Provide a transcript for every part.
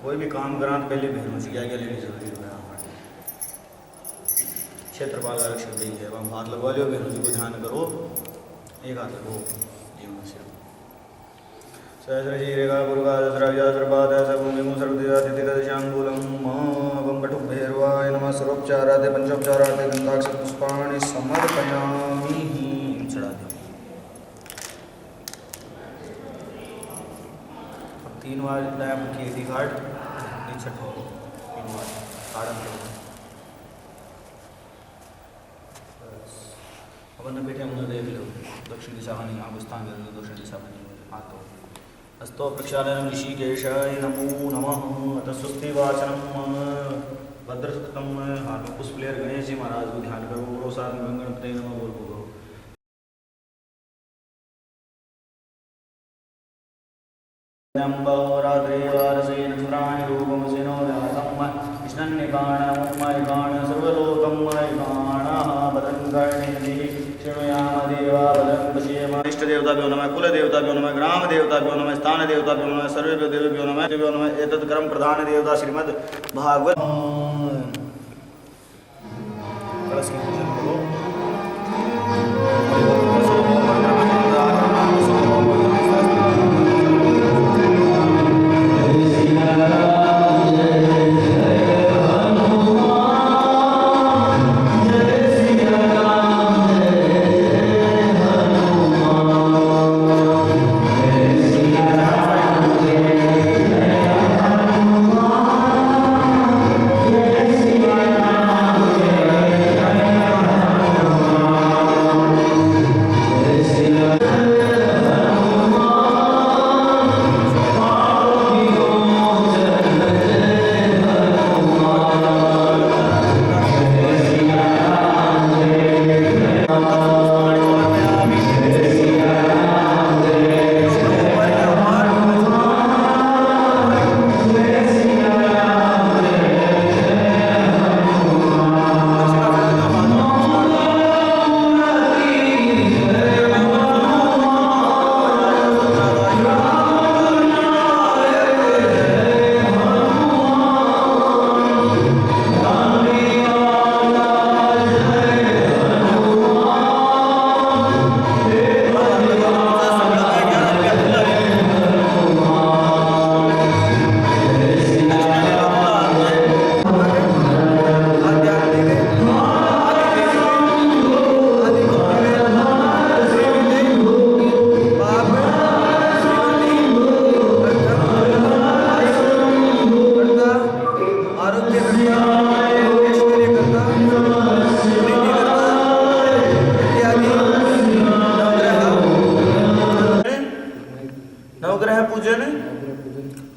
कोई भी काम करा तो पहले भेज की आज्ञा लेनी जरूरी है। क्षेत्रपाल का रक्षक देंगे है, वहाँ हाथ लगवा लो, भेज को ध्यान करो, एक हाथ लगो जीवन से। सहस्रशीरेगा गुरुगाद्रव्याद्रपाद सर्वमिमु सर्वदिशातिथिगदशाङ्गूलं वं कटुभैरवाय नमः। सर्वोपचारादि पंचोपचारादि गन्धाक्षपुष्पाणि समर्पयामि। चढ़ा दो। अब 3 बार लैब की थी घाट नीचे ठोको 3 बार ताड़न करो। अपन बैठे मुझे देख लो, दक्षिण दिशा बनी, आप स्थान कर लो, दक्षिण दिशा बनी हाथों अस्तो प्रक्षालनं ऋषिकेशाय नमो नमः। अतः स्वस्ति वाचनम भद्रसुतम। हाथ में पुष्प लेकर गणेश जी महाराज को ध्यान करो, प्रोसाद में गणपति नमः बोल बोलो। रात्रिवारसेन सुराणि रूपं सिनो व्यासं कृष्णन्निकाणमयकाण सर्वलोकमयकाणः पदं कर्णेति शृणुयाम देवा पदं पश्येम। इष्ट देवताभ्यो नमः, कुल देवताभ्यो नमः, ग्राम देवताभ्यो नमः, स्थान देवताभ्यो नमः, सर्वेभ्यो देवेभ्यो नमः। एतत् क्रम प्रधान देवता श्रीमद् भागवत कलश की पूजन करो।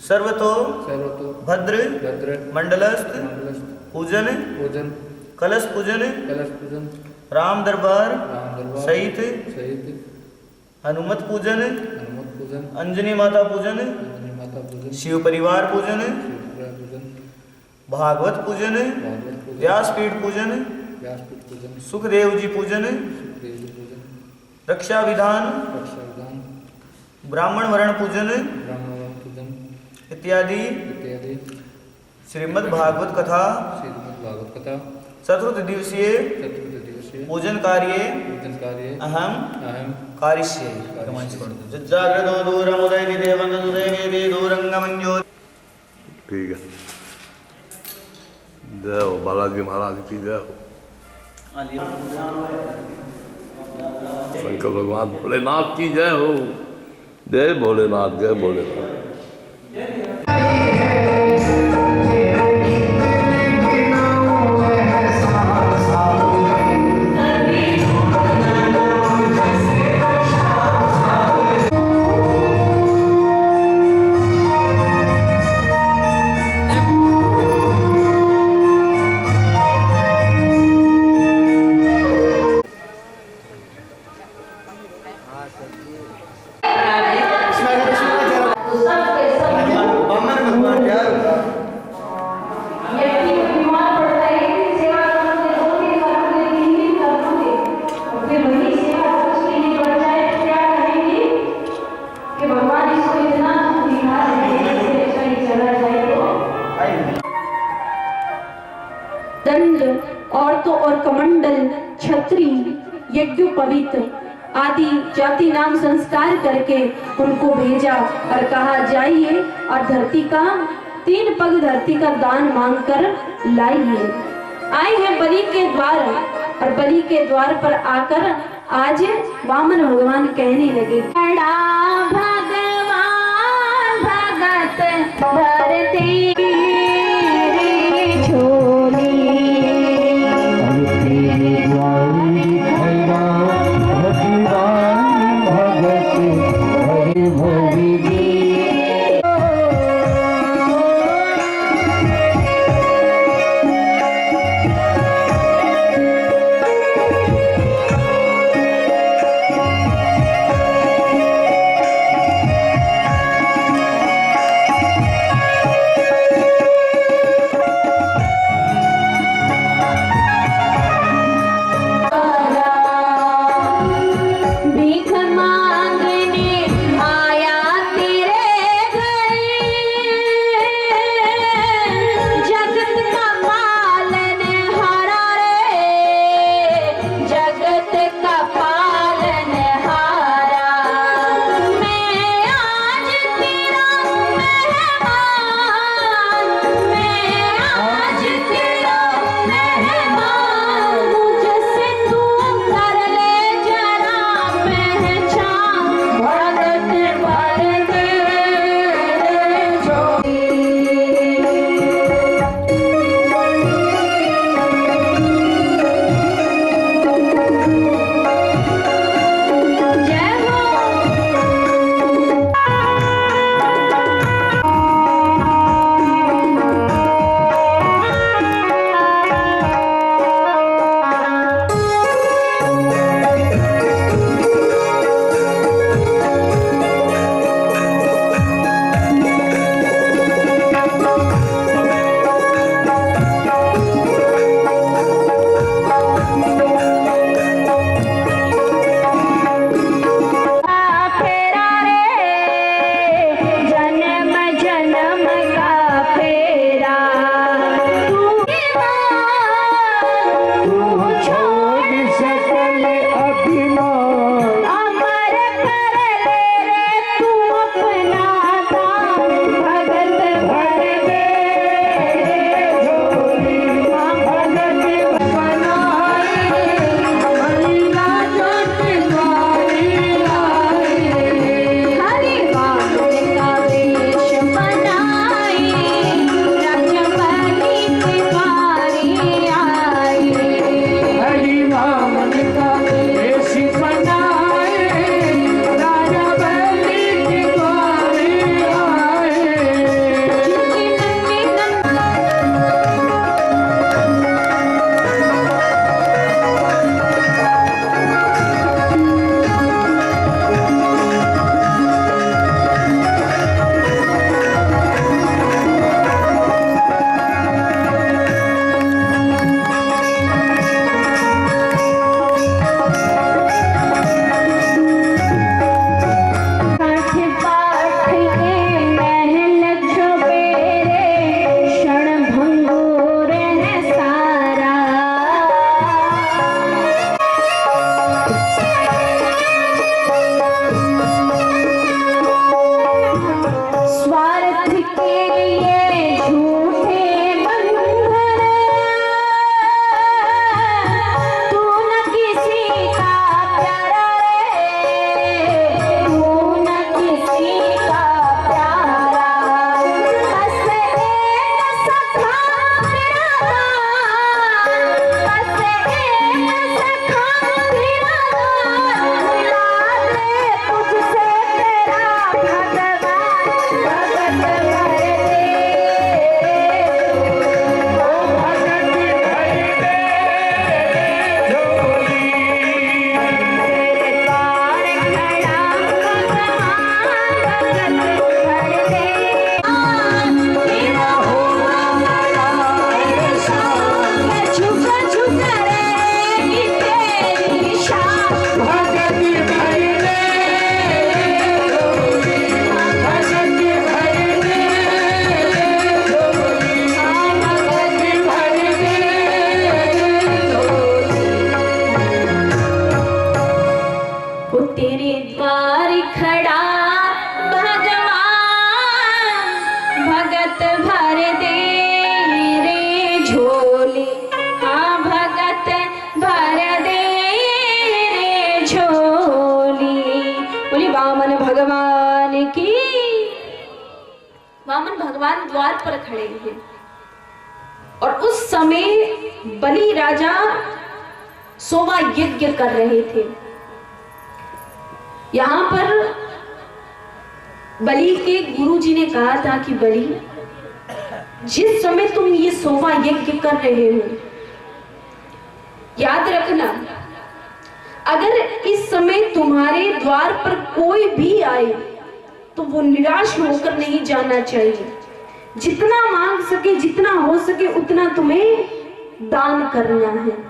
सर्वतो भद्र मंडलस्थ पूजन कलश पूजन राम दरबार सहित हनुमत पूजन अंजनी माता पूजन शिव परिवार पूजन भागवत पूजन व्यासपीठ पूजन सुखदेव जी पूजन रक्षा विधान ब्राह्मण वर्ण पूजन इत्यादि श्रीमद् भागवत कथा चतुर्थ दिवसीय पूजन कार्य अहम कारिष्ये। जागृतो दूरमुदयति देवन्दुदेवेति दूरंगमंजो। ठीक है, जय हो बालाजी महाराज की जय हो। शंकर भगवान भोलेनाथ की जय हो। जय भोलेनाथ, जय भोलेनाथ। भगवान इसको इतना दिखा रहे हैं, चला जाए तो मृदंग, औरतों और कमंडल, छत्री, यज्ञोपवीत आदि जाति नाम संस्कार करके उनको भेजा और कहा जाइए और धरती का 3 पग धरती का दान मांगकर लाइए। आए हैं बलि के द्वार और बलि के द्वार पर आकर आज वामन भगवान कहने लगे, बड़ा भगवान भगत भरते वो तेरे द्वार खड़ा भगवान, भगत भर दे रे झोली, हाँ भगत भर दे रे झोली। बोली वामन भगवान की। वामन भगवान द्वार पर खड़े हैं और उस समय बलि राजा सोवा यज्ञ कर रहे थे। यहां पर बलि के गुरुजी ने कहा था कि बलि, जिस समय तुम ये सोवा यज्ञ कर रहे हो, याद रखना अगर इस समय तुम्हारे द्वार पर कोई भी आए तो वो निराश होकर नहीं जाना चाहिए। जितना मांग सके, जितना हो सके उतना तुम्हें दान करना है।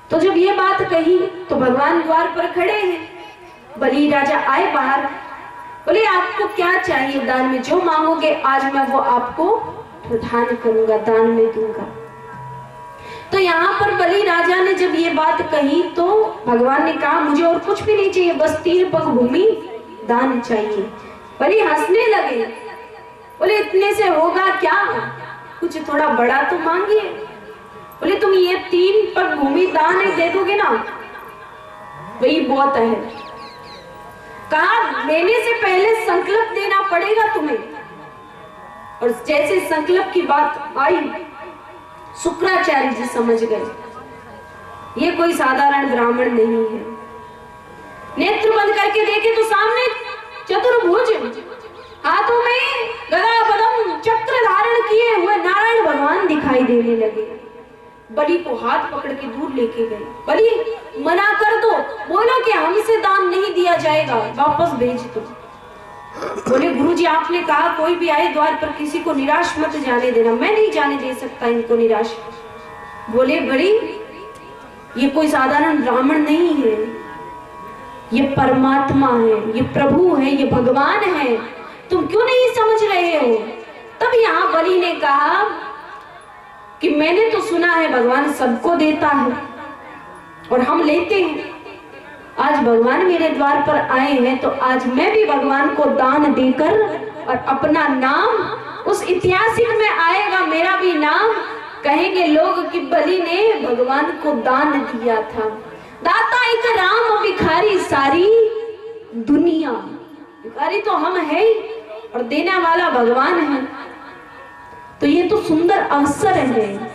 तो जब ये बात कही तो भगवान द्वार पर खड़े हैं। बलि राजा आए बाहर, बोले आपको क्या चाहिए दान में, जो मांगोगे आज मैं वो आपको प्रदान करूंगा, दान में दूंगा। तो यहाँ पर बलि राजा ने जब ये बात कही तो भगवान ने कहा मुझे और कुछ भी नहीं चाहिए, बस 3 पग भूमि दान चाहिए। बलि हंसने लगे, बोले इतने से होगा क्या, कुछ थोड़ा बड़ा तो मांगिए। बोले तुम ये 3 पग भूमि दान दे दोगे ना, वही बहुत है। कहा लेने से पहले संकल्प देना पड़ेगा तुम्हें। और जैसे संकल्प की बात आई शुक्राचार्य जी समझ गए ये कोई साधारण ब्राह्मण नहीं है। नेत्र बंद करके देखे तो सामने चतुर्भुज, हाथों में गदा पद्म चक्र धारण किए हुए नारायण भगवान दिखाई देने लगे। बलि को हाथ पकड़ के दूर लेके गए। बलि मना कर दो, बोलो कि हमसे दान नहीं दिया जाएगा, वापस भेज दो। बोले गुरुजी आपने कहा कोई भी आए द्वार पर किसी को निराश मत जाने देना, मैं नहीं जाने दे सकता इनको निराश। बोले बड़ी ये कोई साधारण ब्राह्मण नहीं है, ये परमात्मा है, ये प्रभु है, ये भगवान है, तुम क्यों नहीं समझ रहे हो। तब यहाँ बलि ने कहा कि मैंने तो सुना है भगवान सबको देता है और हम लेते हैं। आज भगवान मेरे द्वार पर आए हैं तो आज मैं भी भगवान को दान देकर और अपना नाम उस ऐतिहासिक में आएगा, मेरा भी नाम कहेंगे लोग कि बलि ने भगवान को दान दिया था। दाता एक राम भिखारी सारी दुनिया, भिखारी तो हम है ही और देने वाला भगवान है। तो ये तो सुंदर अवसर है,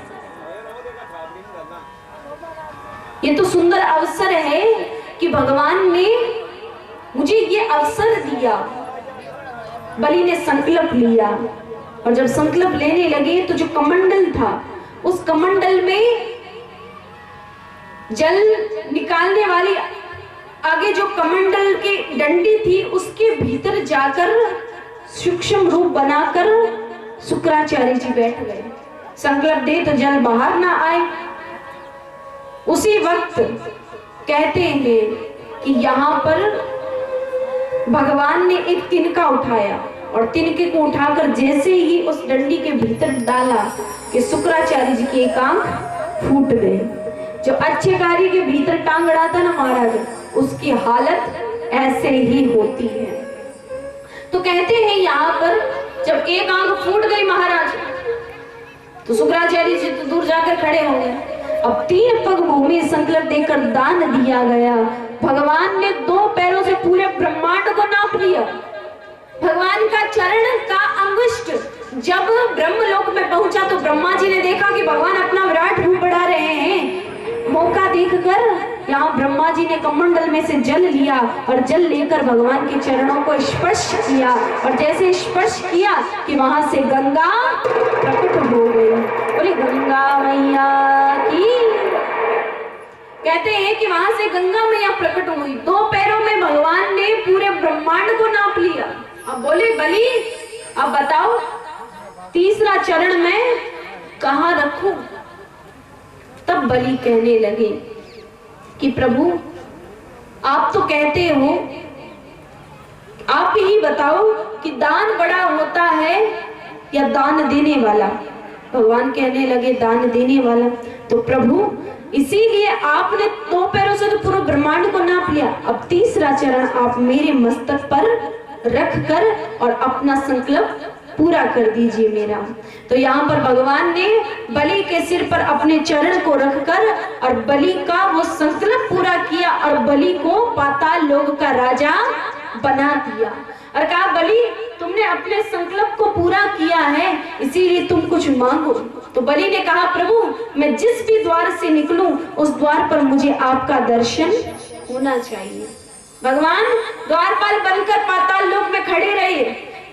ये तो सुंदर अवसर है कि भगवान ने मुझे ये अवसर दिया। बलि ने संकल्प लिया और जब संकल्प लेने लगे तो जो कमंडल था उस कमंडल में जल निकालने वाली आगे जो कमंडल की डंडी थी उसके भीतर जाकर सूक्ष्म रूप बनाकर शुक्राचार्य जी बैठ गए। संकल्प दे तो जल बाहर ना आए। उसी वक्त कहते हैं कि यहाँ पर भगवान ने एक तिनका उठाया और तिनके को उठाकर जैसे ही उस डंडी के भीतर डाला कि शुक्राचार्य जी की एक आंख फूट गई। जो अच्छे कार्य के भीतर टांग अड़ाता ना महाराज, उसकी हालत ऐसे ही होती है। तो कहते हैं यहाँ पर जब एक आंख फूट गई महाराज तो शुक्राचार्य जी तो दूर जाकर खड़े हो गए। अब 3 पग भूमि संकल्प देकर दान दिया गया। भगवान ने 2 पैरों से पूरे ब्रह्मांड को नाप लिया। भगवान का चरण का अंगुष्ठ जब ब्रह्मलोक में पहुंचा तो ब्रह्मा जी ने देखा कि भगवान अपना विराट रूप बढ़ा रहे हैं। मौका देखकर यहाँ ब्रह्मा जी ने कमंडल में से जल लिया और जल लेकर भगवान के चरणों को स्पर्श किया और जैसे स्पर्श किया कि वहां से गंगा प्रकट हो गई। बोले गंगा मैया की। कहते हैं कि वहां से गंगा मैया प्रकट हुई। 2 पैरों में भगवान ने पूरे ब्रह्मांड को नाप लिया। अब बोले बलि अब बताओ तीसरा चरण मैं कहाँ रखूं। तब बलि कहने लगे कि प्रभु आप तो कहते हो, आप ही बताओ कि दान बड़ा होता है या दान देने वाला। भगवान कहने लगे दान देने वाला। तो प्रभु इसीलिए आपने 2 पैरों से तो पूरा ब्रह्मांड आज्ञा, अब तीसरा चरण आप मेरे मस्तक पर रख कर और अपना संकल्प पूरा कर दीजिए मेरा। तो यहाँ पर भगवान ने बलि के सिर पर अपने चरण को रखकर और बलि का वो संकल्प पूरा किया और बलि को पाताल लोक का राजा बना दिया और कहा, बलि तुमने अपने संकल्प को पूरा किया है, इसीलिए तुम कुछ मांगो। तो बलि ने कहा, प्रभु मैं जिस भी द्वार से निकलूं उस द्वार पर मुझे आपका दर्शन होना चाहिए। भगवान द्वारपाल बनकर पाताल लोक में खड़े रहे।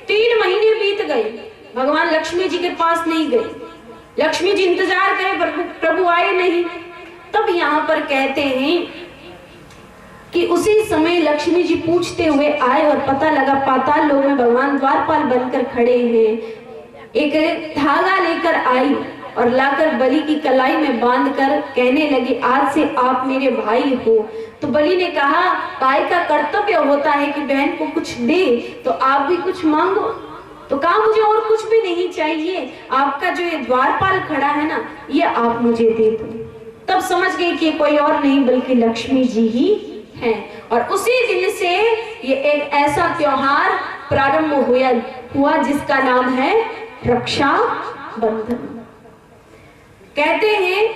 3 महीने बीत गए, भगवान लक्ष्मी जी के पास नहीं गए। लक्ष्मी जी इंतजार करे, प्रभु आए नहीं। तब यहाँ पर कहते हैं कि उसी समय लक्ष्मी जी पूछते हुए आए और पता लगा पाताल लोक में भगवान द्वारपाल बनकर खड़े हैं। एक धागा लेकर आई और लाकर बलि की कलाई में बांधकर कहने लगे, आज से आप मेरे भाई हो। तो बलि ने कहा, भाई का कर्तव्य होता है कि बहन को कुछ दे, तो आप भी कुछ मांगो। तो कहा, मुझे और कुछ भी नहीं चाहिए, आपका जो ये द्वारपाल खड़ा है ना, ये आप मुझे दे दो। तब समझ गए कि कोई और नहीं बल्कि लक्ष्मी जी ही हैं। और उसी दिन से ये एक ऐसा त्योहार प्रारंभ हुआ जिसका नाम है रक्षा बंधन। कहते हैं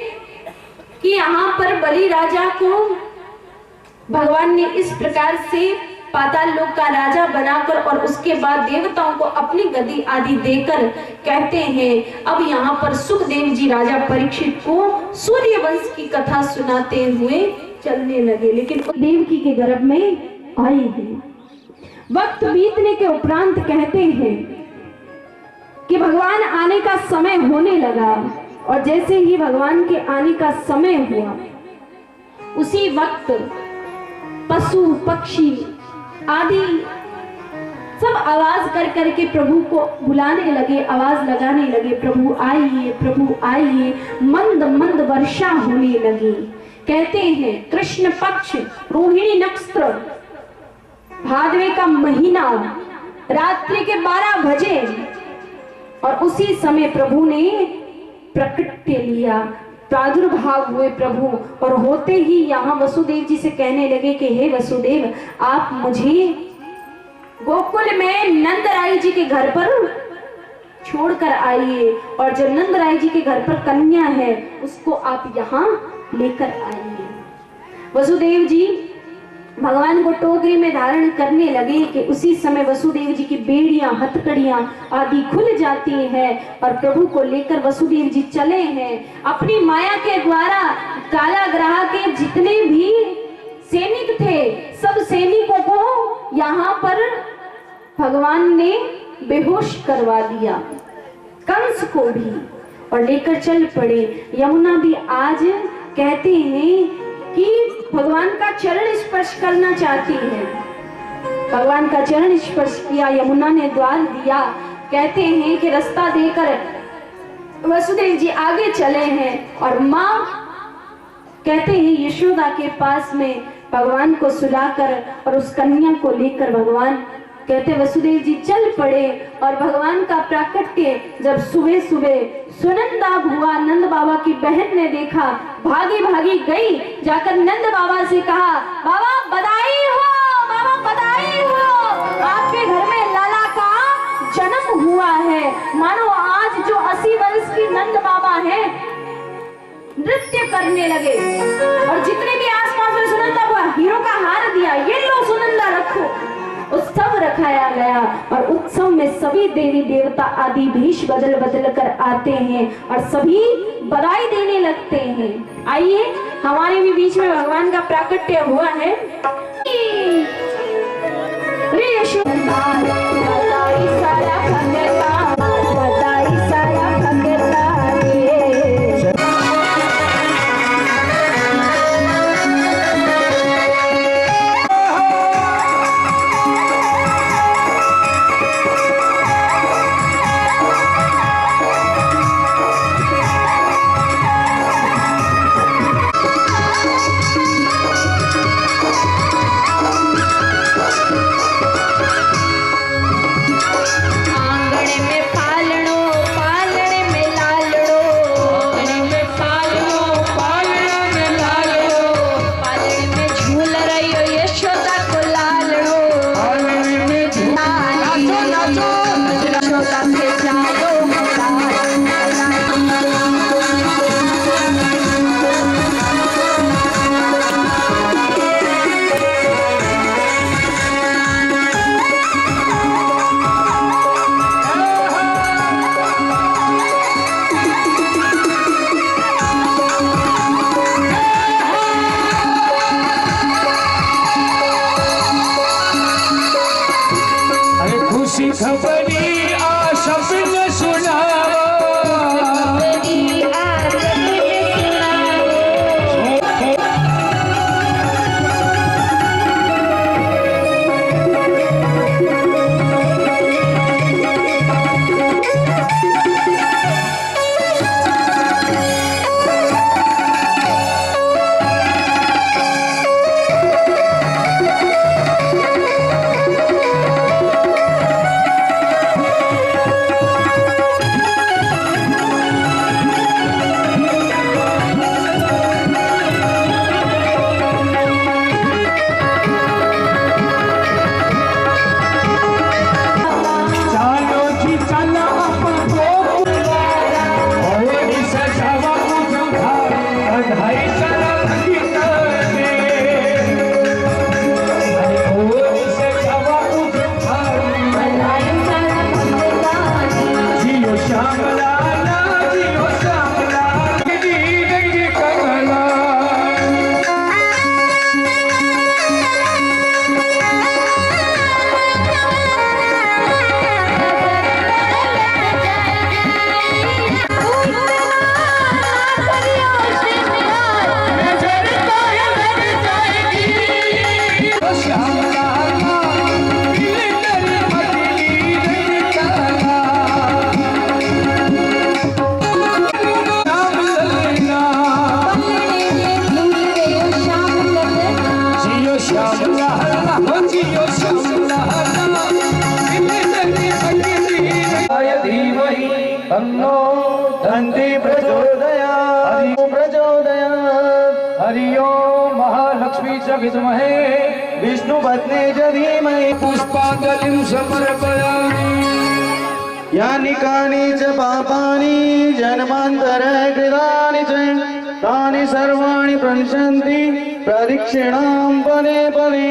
कि यहाँ पर बलि राजा को भगवान ने इस प्रकार से पाताल लोक का राजा बनाकर और उसके बाद देवताओं को अपनी गद्दी आदि देकर कहते हैं, अब यहाँ पर सुखदेव जी राजा परीक्षित को सूर्य वंश की कथा सुनाते हुए चलने लगे, लेकिन देवकी के गर्भ में आई है। वक्त बीतने के उपरांत कहते हैं कि भगवान आने का समय होने लगा और जैसे ही भगवान के आने का समय हुआ उसी वक्त पशु पक्षी आदि सब आवाज कर करके प्रभु को बुलाने लगे, आवाज लगाने लगे, प्रभु आइए, प्रभु आइए। मंद मंद वर्षा होने लगी। कहते हैं कृष्ण पक्ष रोहिणी नक्षत्र भादवे का महीना रात्रि के 12 बजे और उसी समय प्रभु ने प्रकट लिया, प्रादुर्भाव हुए प्रभु। और होते ही यहाँ वसुदेव जी से कहने लगे कि हे वसुदेव, आप मुझे गोकुल में नंदराय जी के घर पर छोड़कर आइए और जो नंदराय जी के घर पर कन्या है उसको आप यहाँ लेकर आइए। वसुदेव जी भगवान को टोकरी में धारण करने लगे कि उसी समय वसुदेव जी की बेड़ियां हथकड़ियां आदि खुल जाती है और प्रभु को लेकर वसुदेव जी चले हैं। अपनी माया के द्वारा कालाग्रह के जितने भी सैनिक थे सब सैनिकों को यहाँ पर भगवान ने बेहोश करवा दिया, कंस को भी, और लेकर चल पड़े। यमुना भी आज कहते हैं कि भगवान का चरण स्पर्श करना चाहती है। भगवान का चरण स्पर्श किया, यमुना ने द्वार दिया। कहते हैं कि रास्ता देकर वसुदेव जी आगे चले हैं और माँ कहते हैं यशोदा के पास में भगवान को सुलाकर और उस कन्या को लेकर भगवान कहते वसुदेव जी चल पड़े। और भगवान का प्राकट्य जब सुबह सुबह सुनंदा हुआ, नंद बाबा की बहन ने देखा, भागी भागी गई, जाकर नंद बाबा से कहा, बाबा बधाई हो, बाबा बधाई हो, आपके घर में लाला का जन्म हुआ है। मानो आज जो 80 वर्ष की नंद बाबा है नृत्य करने लगे और जितने भी आसपास में सुनंदा हुआ हीरो का हार दिया, ये लो सुनंदा रखो। उत्सव रखाया गया और उत्सव में सभी देवी देवता आदि भेष बदल बदल कर आते हैं और सभी बधाई देने लगते हैं। आइए हमारे भी बीच में भगवान का प्राकट्य हुआ है। खबरी आ सबने सुनावो तन्नो दन्ति प्रचोदयात् हरि ओम महालक्ष्मी च विद्महे विष्णुपत्नी च धीमहि पुष्पाञ्जलिं समर्पयामि यानि कानि च पापानि जन्मान्तरकृतानि च तानि सर्वाणि प्रणश्यन्ति प्रदक्षिणां पदे पदे।